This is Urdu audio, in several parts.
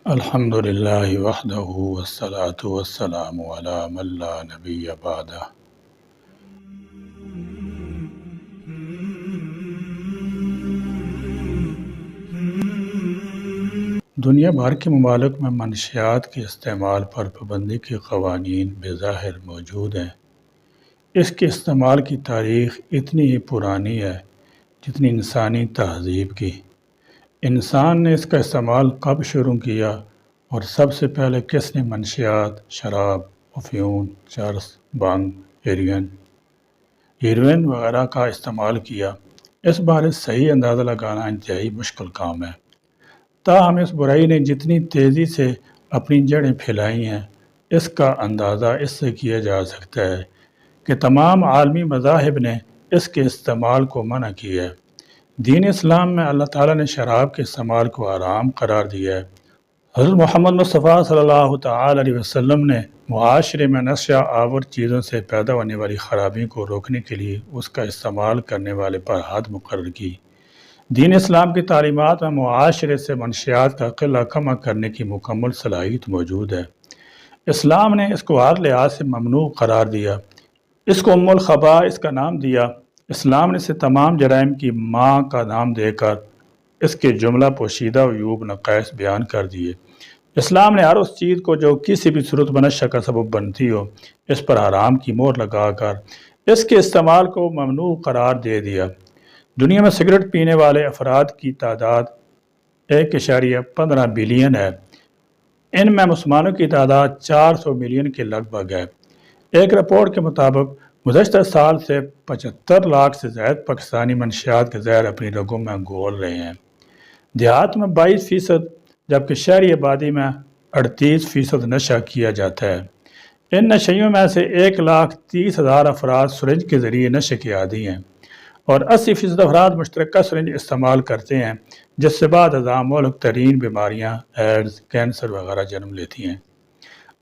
الحمدللہ وحدہ والصلاة والسلام علی من لا نبی بعدہ۔ دنیا بھر کے ممالک میں منشیات کے استعمال پر پابندی کے قوانین بظاہر موجود ہیں۔ اس کے استعمال کی تاریخ اتنی ہی پرانی ہے جتنی انسانی تہذیب کی۔ انسان نے اس کا استعمال کب شروع کیا اور سب سے پہلے کس نے منشیات، شراب، افیون، چرس، بھنگ، ہیروئن وغیرہ کا استعمال کیا، اس بارے صحیح اندازہ لگانا انتہائی مشکل کام ہے۔ تاہم اس برائی نے جتنی تیزی سے اپنی جڑیں پھیلائی ہیں، اس کا اندازہ اس سے کیا جا سکتا ہے کہ تمام عالمی مذاہب نے اس کے استعمال کو منع کیا ہے۔ دین اسلام میں اللہ تعالیٰ نے شراب کے استعمال کو حرام قرار دیا ہے۔ حضرت محمد مصطفیٰ صلی اللہ تعالیٰ علیہ وسلم نے معاشرے میں نشہ آور چیزوں سے پیدا ہونے والی خرابی کو روکنے کے لیے اس کا استعمال کرنے والے پر حد مقرر کی۔ دین اسلام کی تعلیمات میں معاشرے سے منشیات کا قلہ کم کرنے کی مکمل صلاحیت موجود ہے۔ اسلام نے اس کو ہر لحاظ سے ممنوع قرار دیا، اس کو ام الخبائث کا نام دیا۔ اسلام نے اسے تمام جرائم کی ماں کا نام دے کر اس کے جملہ پوشیدہ عیوب نقائص بیان کر دیے۔ اسلام نے ہر اس چیز کو جو کسی بھی صورت میں نشہ کا سبب بنتی ہو، اس پر حرام کی مہر لگا کر اس کے استعمال کو ممنوع قرار دے دیا۔ دنیا میں سگریٹ پینے والے افراد کی تعداد 1.15 بلین ہے۔ ان میں مسلمانوں کی تعداد 400 ملین کے لگ بھگ ہے۔ ایک رپورٹ کے مطابق گزشتہ سال سے 75 لاکھ سے زائد پاکستانی منشیات کے زہر اپنی رگوں میں گھول رہے ہیں۔ دیہات میں 22% جبکہ شہری آبادی میں 38% نشہ کیا جاتا ہے۔ ان نشیوں میں سے 1,30,000 افراد سرنج کے ذریعے نشے کے عادی ہیں اور 80% افراد مشترکہ سرنج استعمال کرتے ہیں، جس سے بعد ازاں مہلک ترین بیماریاں ایڈز، کینسر وغیرہ جنم لیتی ہیں۔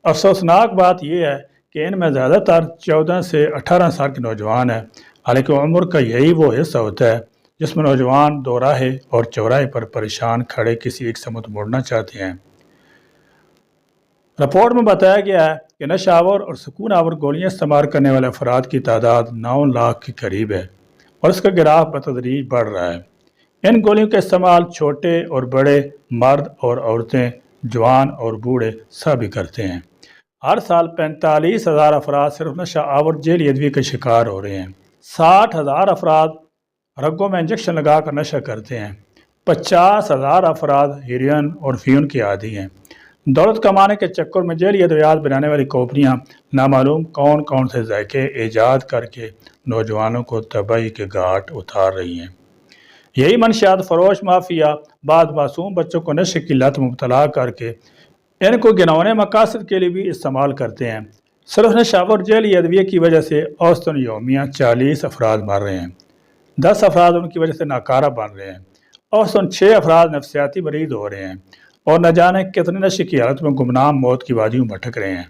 افسوسناک بات یہ ہے کہ ان میں زیادہ تر 14 سے 18 سال کے نوجوان ہیں، حالانکہ عمر کا یہی وہ حصہ ہوتا ہے جس میں نوجوان دوراہے اور چوراہے پر پریشان کھڑے کسی ایک سمت مڑنا چاہتے ہیں۔ رپورٹ میں بتایا گیا ہے کہ نشہ آور اور سکون آور گولیاں استعمال کرنے والے افراد کی تعداد 9 لاکھ کے قریب ہے اور اس کا گراف بتدریج بڑھ رہا ہے۔ ان گولیوں کا استعمال چھوٹے اور بڑے، مرد اور عورتیں، جوان اور بوڑھے سبھی کرتے ہیں۔ ہر سال 45,000 افراد صرف نشہ آور ذیلی ادویے کا شکار ہو رہے ہیں۔ 60,000 افراد رگوں میں انجیکشن لگا کر نشہ کرتے ہیں۔ 50,000 افراد ہیروئن اور افیون کے عادی ہیں۔ دولت کمانے کے چکر میں ذیلی ادویات بنانے والی کمپنیاں نامعلوم کون کون سے ذائقے ایجاد کر کے نوجوانوں کو تباہی کے گھاٹ اتار رہی ہیں۔ یہی منشیات فروش مافیا بعض معصوم بچوں کو نشے کی لت مبتلا کر کے ان کو گھنونے مقاصد کے لیے بھی استعمال کرتے ہیں۔ صرف نشہ آور ذیلی ادویے کی وجہ سے اوسطاً یومیہ 40 افراد مر رہے ہیں، 10 افراد ان کی وجہ سے ناکارہ بن رہے ہیں، اوسطاً 6 افراد نفسیاتی مریض ہو رہے ہیں اور نہ جانے کتنے نشے کی حالت میں گمنام موت کی وادیوں بھٹک رہے ہیں۔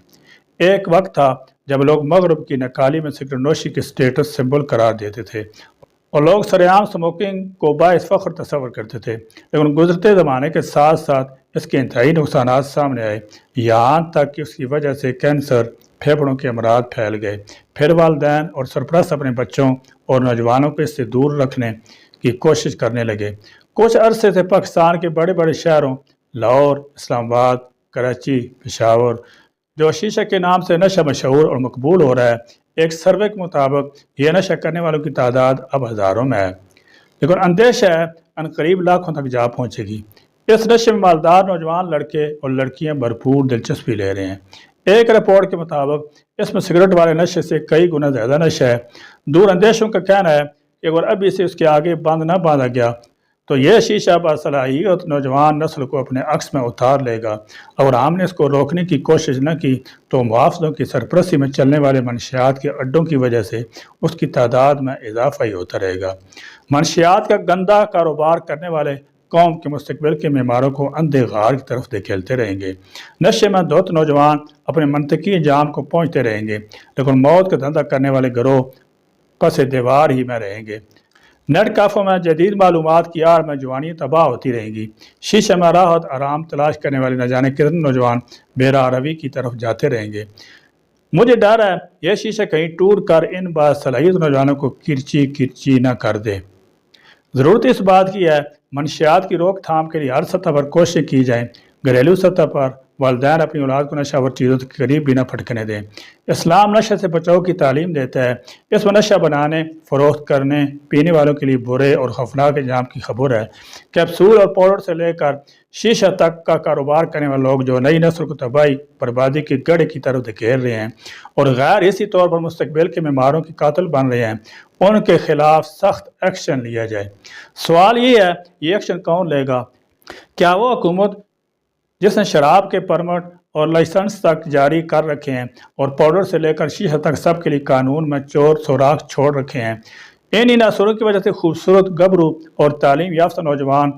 ایک وقت تھا جب لوگ مغرب کی نکالی میں سگریٹ نوشی کے سٹیٹس سمبل قرار دیتے تھے اور لوگ سرعام سموکنگ کو باعث فخر تصور کرتے تھے، لیکن گزرتے زمانے کے ساتھ ساتھ اس کے انتہائی نقصانات سامنے آئے، یہاں تک کہ اس کی وجہ سے کینسر، پھیپھڑوں کے امراض پھیل گئے۔ پھر والدین اور سرپرست اپنے بچوں اور نوجوانوں کو اس سے دور رکھنے کی کوشش کرنے لگے۔ کچھ عرصے سے پاکستان کے بڑے بڑے شہروں لاہور، اسلام آباد، کراچی، پشاور، جو شیشہ کے نام سے نشہ مشہور اور مقبول ہو رہا ہے، ایک سروے کے مطابق یہ نشہ کرنے والوں کی تعداد اب ہزاروں میں ہے، لیکن اندیشہ ہے عنقریب لاکھوں تک جا پہنچے گی۔ اس نشے میں مالدار نوجوان لڑکے اور لڑکیاں بھرپور دلچسپی لے رہے ہیں۔ ایک رپورٹ کے مطابق اس میں سگریٹ والے نشے سے کئی گنا زیادہ نشہ ہے۔ دور اندیشوں کا کہنا ہے کہ اگر ابھی سے اس کے آگے بند نہ باندھا گیا تو یہ شیشہ باصلاحیت نوجوان نسل کو اپنے عکس میں اتار لے گا۔ اگر ہم نے اس کو روکنے کی کوشش نہ کی تو محافظوں کی سرپرستی میں چلنے والے منشیات کے اڈوں کی وجہ سے اس کی تعداد میں اضافہ ہی ہوتا رہے گا۔ منشیات کا گندا کاروبار کرنے والے قوم کے مستقبل کے معماروں کو اندھے غار کی طرف دھکیلتے رہیں گے۔ نشے میں دھت نوجوان اپنے منطقی انجام کو پہنچتے رہیں گے، لیکن موت کا دھندا کرنے والے گروہ پس دیوار ہی میں رہیں گے۔ نیٹ کافوں میں جدید معلومات کی آڑ میں جوانی تباہ ہوتی رہیں گی۔ شیشے میں راحت آرام تلاش کرنے والے نہ جانے کتنے نوجوان بے راہ روی کی طرف جاتے رہیں گے۔ مجھے ڈر ہے یہ شیشے کہیں ٹوٹ کر ان باصلاحیت نوجوانوں کو کرچی کرچی نہ کر دے۔ ضرورت اس بات کی ہے منشیات کی روک تھام کے لیے ہر سطح پر کوشش کی جائیں۔ گھریلو سطح پر والدین اپنی اولاد کو نشہ آور چیزوں کے قریب بھی نہ پھٹکنے دیں۔ اسلام نشہ سے بچاؤ کی تعلیم دیتا ہے۔ اس میں نشہ بنانے، فروخت کرنے، پینے والوں کے لیے برے اور خوفناک انجام کی خبر ہے۔ کیپسول اور پاؤڈر سے لے کر شیشہ تک کا کاروبار کرنے والے لوگ جو نئی نسل کو تباہی بربادی کے گڑھے کی طرف دھکیل رہے ہیں اور غیر اسی طور پر مستقبل کے معماروں کے قاتل بن رہے ہیں، ان کے خلاف سخت ایکشن لیا جائے۔ سوال یہ ہے یہ ایکشن کون لے گا؟ کیا وہ حکومت جس نے شراب کے پرمٹ اور لائسنس تک جاری کر رکھے ہیں اور پاؤڈر سے لے کر شیشہ تک سب کے لیے قانون میں چور سوراخ چھوڑ رکھے ہیں، انہی ناصروں کی وجہ سے خوبصورت گبرو اور تعلیم یافتہ نوجوان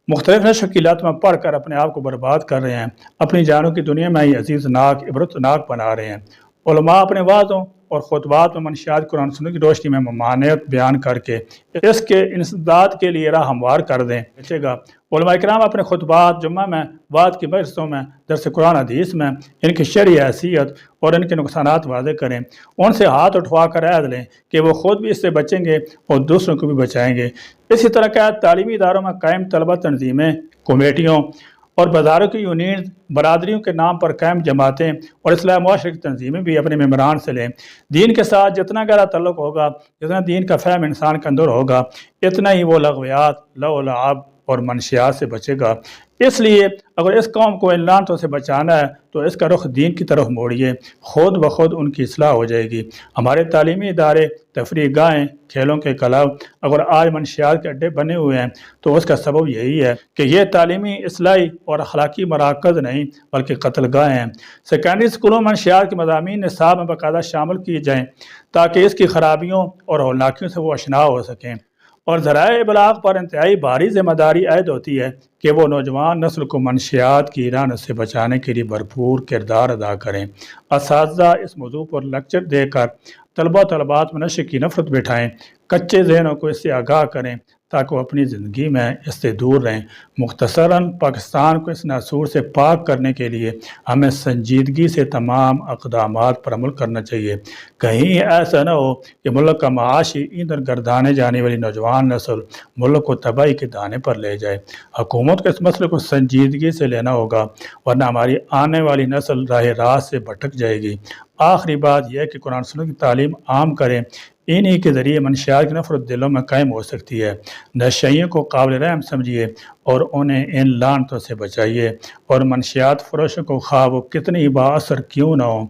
مختلف شکیلات میں پڑھ کر اپنے آپ کو برباد کر رہے ہیں، اپنی جانوں کی دنیا میں ہی عزیز ناک عبرت ناک بنا رہے ہیں۔ علماء اپنے وعظوں اور خطبات میں منشیات قرآن سنت کی روشنی میں ممانعت بیان کر کے اس کے انسداد کے لیے راہ ہموار کر دیں بچے گا۔ علماء کرام اپنے خطبات، جمعہ میں، وعظ کی مجلسوں میں، درس قرآن حدیث میں ان کی شرعی حیثیت اور ان کے نقصانات واضح کریں، ان سے ہاتھ اٹھوا کر عہد لیں کہ وہ خود بھی اس سے بچیں گے اور دوسروں کو بھی بچائیں گے۔ اسی طرح کا تعلیمی اداروں میں قائم طلبہ تنظیمیں، کمیٹیوں اور بازاروں کی یونین، برادریوں کے نام پر قائم جماعتیں اور اصلاح معاشرے کی تنظیمیں بھی اپنے ممبران سے لیں۔ دین کے ساتھ جتنا گہرا تعلق ہوگا، جتنا دین کا فہم انسان کے اندر ہوگا، اتنا ہی وہ لغویات، لو و لعب اور منشیات سے بچے گا۔ اس لیے اگر اس قوم کو ان لعنتوں سے بچانا ہے تو اس کا رخ دین کی طرف موڑیے، خود بخود ان کی اصلاح ہو جائے گی۔ ہمارے تعلیمی ادارے، تفریح گاہیں، کھیلوں کے کلب اگر آج منشیات کے اڈے بنے ہوئے ہیں تو اس کا سبب یہی ہے کہ یہ تعلیمی، اصلاحی اور اخلاقی مراکز نہیں بلکہ قتل گاہیں ہیں۔ سیکنڈری اسکولوں میں منشیات کے مضامین نصاب میں باقاعدہ شامل کیے جائیں تاکہ اس کی خرابیوں اور ہولناکیوں سے وہ آشنا ہو سکیں، اور ذرائع ابلاغ پر انتہائی بھاری ذمہ داری عائد ہوتی ہے کہ وہ نوجوان نسل کو منشیات کی رعنت سے بچانے کے لیے بھرپور کردار ادا کریں۔ اساتذہ اس موضوع پر لیکچر دے کر طلبہ طلبات میں نشے کی نفرت بٹھائیں، کچے ذہنوں کو اس سے آگاہ کریں تاکہ وہ اپنی زندگی میں اس سے دور رہیں۔ مختصراً پاکستان کو اس ناسور سے پاک کرنے کے لیے ہمیں سنجیدگی سے تمام اقدامات پر عمل کرنا چاہیے۔ کہیں ایسا نہ ہو کہ ملک کا معاشی ایندھن گردانے جانے والی نوجوان نسل ملک کو تباہی کے دانے پر لے جائے۔ حکومت کو اس مسئلے کو سنجیدگی سے لینا ہوگا ورنہ ہماری آنے والی نسل راہ راست سے بھٹک جائے گی۔ آخری بات یہ ہے کہ قرآن سنت کی تعلیم عام کریں، انہی کے ذریعے منشیات کی نفرت دلوں میں قائم ہو سکتی ہے۔ نشئیوں کو قابل رحم سمجھیے اور انہیں ان لعنتوں سے بچائیے، اور منشیات فروشوں کو خواہ وہ کتنی با اثر کیوں نہ ہوں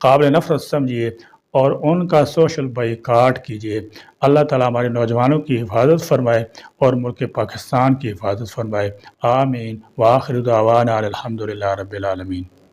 قابل نفرت سمجھیے اور ان کا سوشل بائیکاٹ کیجیے۔ اللہ تعالیٰ ہمارے نوجوانوں کی حفاظت فرمائے اور ملک پاکستان کی حفاظت فرمائے۔ آمین۔ وآخر دعوانا الحمدللہ رب العالمین۔